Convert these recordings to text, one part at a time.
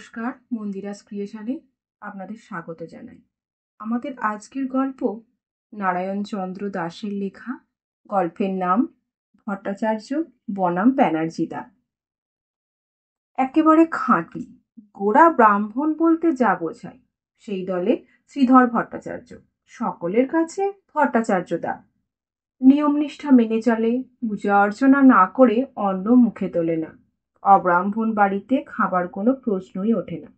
নমস্কার, মন্দিরাস ক্রিয়েশনে আপনাদের স্বাগত জানাই। আমাদের আজকের গল্প নারায়ণচন্দ্র দাশের লেখা। গল্পের নাম ভট্টাচার্য বনাম ব্যানার্জি দা। একেবারে খাঁটি গোড়া ব্রাহ্মণ বলতে যা বোঝায় সেই দলে শ্রীধর ভট্টাচার্য, সকলের কাছে ভট্টাচার্য দা। নিয়ম নিষ্ঠা মেনে চলে, পূজা অর্চনা না করে অন্ন মুখে তোলে না। অব্রাহ্মণ বাড়িতে খাবার কোনো প্রশ্নই ওঠে না।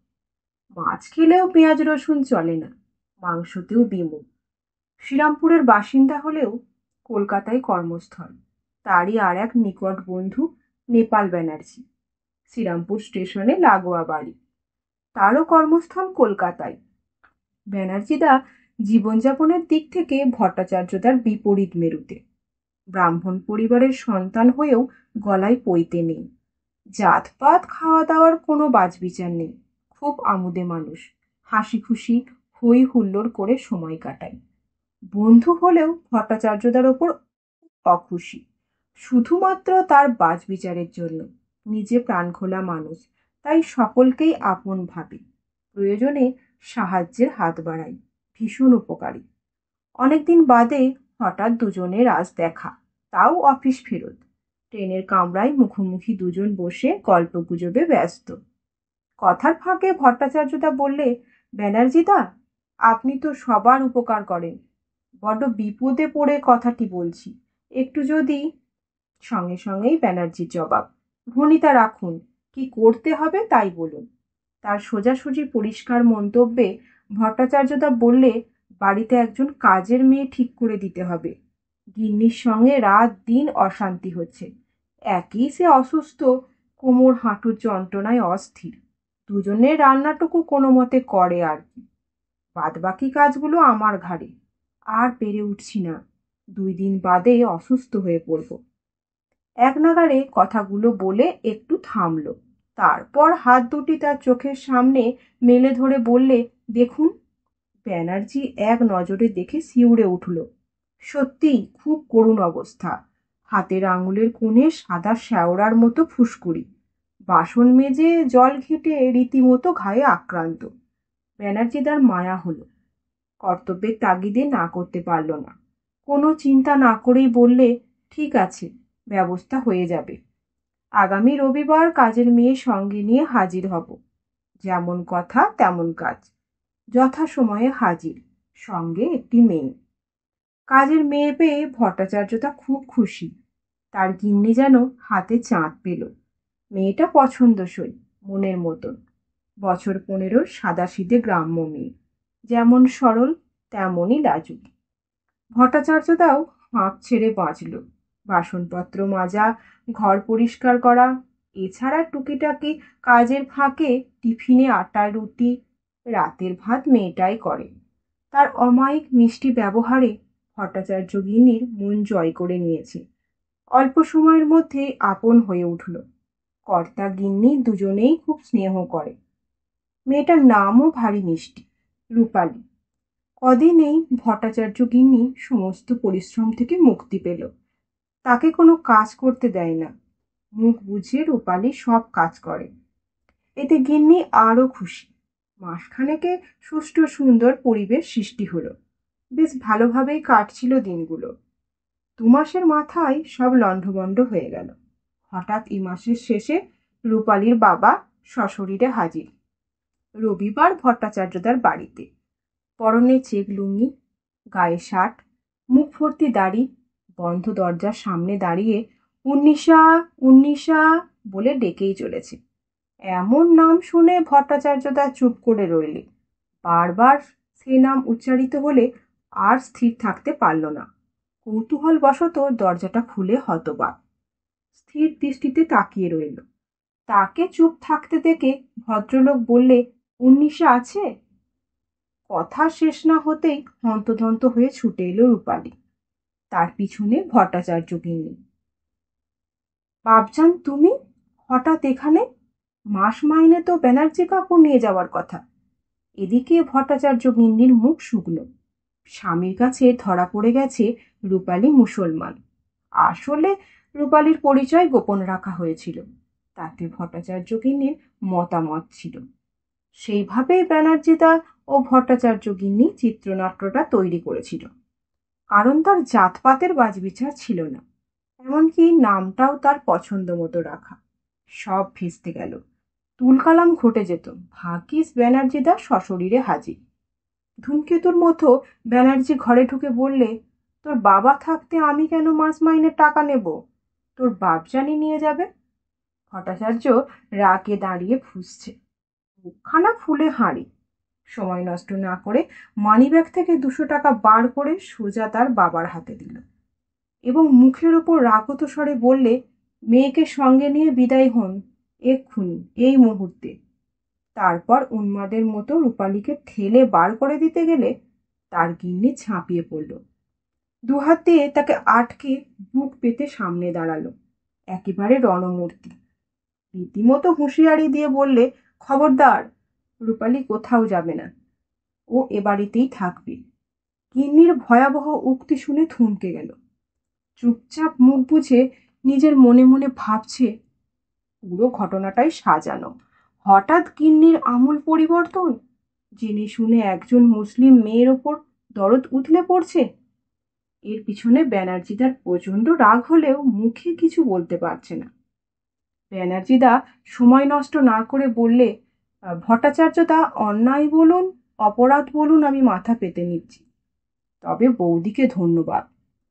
মাছ খেলেও পেঁয়াজ রসুন চলে না, মাংসতেও বিমুখ। শ্রীরামপুরের বাসিন্দা হলেও কলকাতায় কর্মস্থল। তারই আর এক নিকট বন্ধু নেপাল ব্যানার্জি, শ্রীরামপুর স্টেশনে লাগোয়া বাড়ি। তারও কর্মস্থল কলকাতায়। ব্যানার্জিদা জীবনযাপনের দিক থেকে ভট্টাচার্যদার বিপরীত মেরুতে। ব্রাহ্মণ পরিবারের সন্তান হয়েও গলায় পৈতে নেই। জাতপাত খাওয়া দাওয়ার কোনো বাজবিচার নেই। খুব আমোদে মানুষ, হাসি খুশি হই হুল্লোড় করে সময় কাটায়। বন্ধু হলেও ভট্টাচার্যদার ওপর অখুশি, শুধুমাত্র তার বাজবিচারের জন্য। নিজে প্রাণখোলা মানুষ, তাই সকলকেই আপন ভাবে। প্রয়োজনে সাহায্যের হাত বাড়ায়, ভীষণ উপকারী। অনেকদিন বাদে হঠাৎ দুজনের আজ দেখা, তাও অফিস ফেরত। ট্রেনের কামরায় মুখোমুখি দুজন বসে গল্প গুজবে ব্যস্ত। কথার ফাঁকে ভট্টাচার্যদা বললে, ব্যানার্জিদা, আপনি তো সবার উপকার করেন। বড্ড বিপদে পড়ে কথাটি বলছি, একটু যদি। সঙ্গে সঙ্গেই ব্যানার্জির জবাব, ভনিতা রাখুন, কি করতে হবে তাই বলুন। তার সোজাসুজি পরিষ্কার মন্তব্যে ভট্টাচার্যদা বললে, বাড়িতে একজন কাজের মেয়ে ঠিক করে দিতে হবে। গিন্নির সঙ্গে রাত দিন অশান্তি হচ্ছে। একই সে অসুস্থ, কোমর হাঁটুর যন্ত্রণায় অস্থির। দুজনের রান্নাটুকু কোনো মতে করে আর কি। বাদবাকি কাজগুলো আমার ঘাড়ে। আর পেরে উঠছি না, 2 দিন বাদে অসুস্থ হয়ে পড়ব। এক নাগাড়ে কথাগুলো বলে একটু থামল। তারপর হাত দুটি তার চোখের সামনে মেলে ধরে বললে, দেখুন। ব্যানার্জি এক নজরে দেখে শিউরে উঠল। সত্যি খুব করুণ অবস্থা। হাতের আঙুলের কোণে সাদা শ্যাওড়ার মতো ফুসকুড়ি। বাসন মেজে জল ঘেঁটে রীতিমতো ঘায়ে আক্রান্ত। ব্যানার্জিদার মায়া হলো। কর্তব্যের তাগিদে না করতে পারল না। কোনো চিন্তা না করেই বললে, ঠিক আছে, ব্যবস্থা হয়ে যাবে। আগামী রবিবার কাজের মেয়ে সঙ্গে নিয়ে হাজির হব। যেমন কথা তেমন কাজ। যথাসময়ে হাজির, সঙ্গে একটি মেয়ে। কাজের মেয়ে পেয়ে ভট্টাচার্যদা খুব খুশি। তার গিন্নি যেন হাতে চাঁদ পেল। মেয়েটা পছন্দসই, মনের মতন। বছর 15, সাদাসিধে গ্রাম্য মেয়ে। যেমন সরল তেমনই লাজুক। ভট্টাচার্যদাও হাঁক ছেড়ে বাঁচল। বাসনপত্র মাজা, ঘর পরিষ্কার করা, এছাড়া টুকিটাকি কাজের ফাঁকে টিফিনে আটার রুটি, রাতের ভাত মেয়েটাই করে। তার অমায়িক মিষ্টি ব্যবহারে ভট্টাচার্য গিন্নির মন জয় করে নিয়েছে। অল্প সময়ের মধ্যেই আপন হয়ে উঠল। কর্তা গিন্নি দুজনেই খুব স্নেহ করে। মেয়েটার নামও ভারী মিষ্টি, রূপালী। কদিনেই ভট্টাচার্য গিন্নি সমস্ত পরিশ্রম থেকে মুক্তি পেল। তাকে কোনো কাজ করতে দেয় না। মুখ বুঝে রূপালী সব কাজ করে। এতে গিন্নি আরো খুশি। মাসখানেকে সুষ্ঠু সুন্দর পরিবেশ সৃষ্টি হলো। বেশ ভালোভাবেই কাটছিল দিনগুলো। 2 মাসের মাথায় সব লণ্ডভণ্ড হয়ে গেল। হঠাৎ এই মাসের শেষে রূপালীর বাবা সশরীরে হাজির। রবিবার ভট্টাচার্যদার বাড়িতে। পরনে চেক লুঙ্গি, গায়ে শার্ট, মুখ ভর্তি দাড়ি, বন্ধ দরজার সামনে দাঁড়িয়ে উন্নিশা উন্নিশা বলে ডেকেই চলেছে। এমন নাম শুনে ভট্টাচার্যদা চুপ করে রইলে। বারবার সে নাম উচ্চারিত হলে আর স্থির থাকতে পারল না। কৌতূহল বশত দরজাটা খুলে হতবাক। স্থির দৃষ্টিতে তাকিয়ে রইল। তাকে চুপ থাকতে দেখে ভদ্রলোক বললে, উন্নিশা আছে? কথা শেষ না হতেই হন্তদন্ত হয়ে ছুটে এলো রূপালী। তার পিছনে ভট্টাচার্য গিন্নি। বাপজান, তুমি হঠাৎ এখানে? মাস মাইনে তো ব্যানার্জি কাপড় নিয়ে যাওয়ার কথা। এদিকে ভট্টাচার্য গিন্নির মুখ শুকনো। স্বামীর কাছে ধরা পড়ে গেছে রূপালী মুসলমান। আসলে রূপালীর পরিচয় গোপন রাখা হয়েছিল। তাতে ভট্টাচার্য গিন্নির মতামত ছিল। সেইভাবেই ব্যানার্জিদা ও ভট্টাচার্য গিন্নি চিত্রনাট্যটা তৈরি করেছিল। কারণ তার জাতপাতের বাছবিচার ছিল না, এমনকি নামটাও তার পছন্দ মতো রাখা। সব ভেস্তে গেল, তুলকালাম ঘটে যেত, ভাগ্যিস ব্যানার্জিদা সশরীরে হাজির। ধূমকেতুর মতো ব্যানার্জি ঘরে ঢুকে বললে, তোর বাবা থাকতে আমি কেন মাস মাইনের টাকা নেব? তোর বাপ জানি নিয়ে যাবে। ভট্টাচার্য রাগে দাঁড়িয়ে ফুঁসছে, মুখখানা ফুলে হাঁড়ি। সময় নষ্ট না করে মানিব্যাগ থেকে 200 টাকা বার করে সোজা তার বাবার হাতে দিল এবং মুখের ওপর রাগত স্বরে বললে, মেয়েকে সঙ্গে নিয়ে বিদায় হন, এক্ষুনি, এই মুহূর্তে। তারপর উন্মাদের মতো রূপালীকে ঠেলে বার করে দিতে গেলে তার গিন্নি ঝাঁপিয়ে পড়ল, দুহাত দিয়ে তাকে আটকে বুক পেতে সামনে দাঁড়ালো, একেবারে রণমূর্তি। রীতিমতো হুঁশিয়ারি দিয়ে বললে, খবরদার, রূপালী কোথাও যাবে না, ও এ বাড়িতেই থাকবে। গিন্নির ভয়াবহ উক্তি শুনে থমকে গেল। চুপচাপ মুখ বুঝে নিজের মনে মনে ভাবছে, পুরো ঘটনাটাই সাজানো। হঠাৎ গিন্নির আমূল পরিবর্তন, জেনে শুনে একজন মুসলিম মেয়ের ওপর দরদ উথলে পড়ছে। এর পিছনে ব্যানার্জিদার প্রচণ্ড রাগ হলেও মুখে কিছু বলতে পারছে না। ব্যানার্জিদা সময় নষ্ট না করে বললে, ভট্টাচার্যদা, অন্যায় বলুন, অপরাধ বলুন, আমি মাথা পেতে নিচ্ছি। তবে বৌদিকে ধন্যবাদ,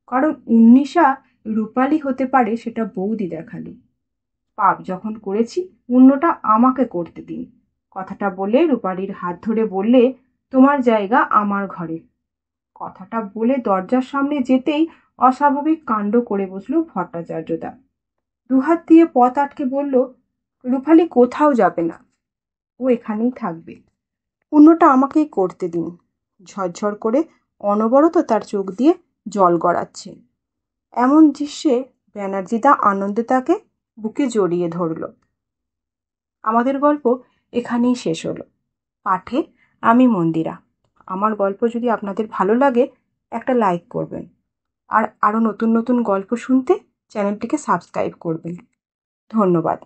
কারণ উন্নিশা রূপালী হতে পারে সেটা বৌদি দেখালি। পাপ যখন করেছি, পুণ্যটা আমাকে করতে দিন। কথাটা বলে রূপালীর হাত ধরে বললে, তোমার জায়গা আমার ঘরে। কথাটা বলে দরজার সামনে যেতেই অস্বাভাবিক কাণ্ড করে বসল ভট্টাচার্যদা। দুহাত দিয়ে পথ আটকে বলল, রূপালী কোথাও যাবে না, ও এখানেই থাকবে। পুণ্যটা আমাকেই করতে দিন। ঝরঝর করে অনবরত তার চোখ দিয়ে জল গড়াচ্ছে। এমন দৃশ্যে ব্যানার্জিদা আনন্দে তাকে বুকে জড়িয়ে ধরল। আমাদের গল্প এখানেই শেষ হলো। পাঠে আমি মন্দিরা। আমার গল্প যদি আপনাদের ভালো লাগে, একটা লাইক করবেন, আর আরও নতুন নতুন গল্প শুনতে চ্যানেলটিকে সাবস্ক্রাইব করবেন। ধন্যবাদ।